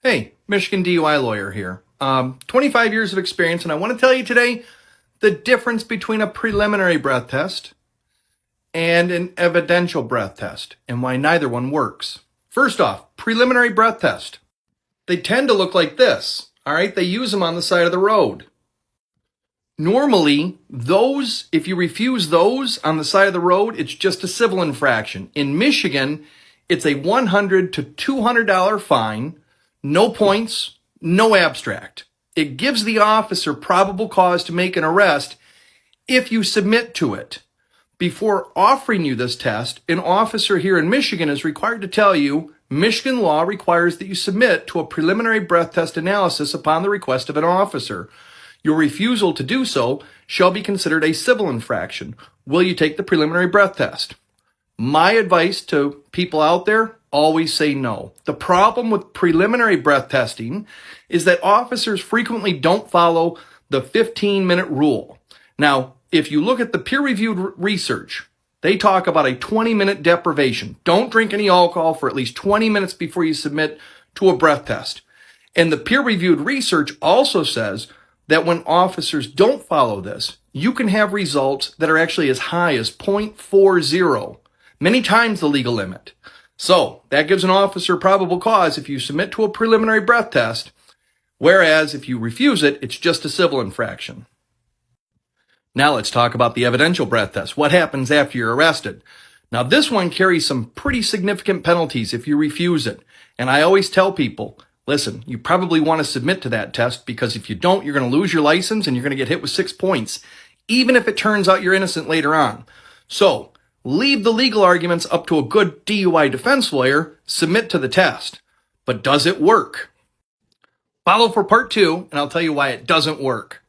Hey, Michigan DUI lawyer here. 25 years of experience, and I want to tell you today the difference between a preliminary breath test and an evidential breath test and why neither one works. First off, preliminary breath test. They tend to look like this, all right? They use them on the side of the road. Normally, if you refuse those on the side of the road, it's just a civil infraction. In Michigan, it's a $100 to $200 fine, no points, no abstract. It gives the officer probable cause to make an arrest if you submit to it. Before offering you this test, an officer here in Michigan is required to tell you Michigan law requires that you submit to a preliminary breath test analysis upon the request of an officer. Your refusal to do so shall be considered a civil infraction. Will you take the preliminary breath test? My advice to people out there, always say no. The problem with preliminary breath testing is that officers frequently don't follow the 15-minute rule. Now, if you look at the peer-reviewed research, they talk about a 20-minute deprivation. Don't drink any alcohol for at least 20 minutes before you submit to a breath test. And the peer-reviewed research also says that when officers don't follow this, you can have results that are actually as high as 0.40, many times the legal limit. So that gives an officer probable cause if you submit to a preliminary breath test, whereas if you refuse it, it's just a civil infraction. Now let's talk about the evidential breath test. What happens after you're arrested? Now this one carries some pretty significant penalties if you refuse it. And I always tell people, listen, you probably want to submit to that test because if you don't, you're going to lose your license and you're going to get hit with 6 points, even if it turns out you're innocent later on. So leave the legal arguments up to a good DUI defense lawyer, submit to the test. But does it work? Follow for part 2, and I'll tell you why it doesn't work.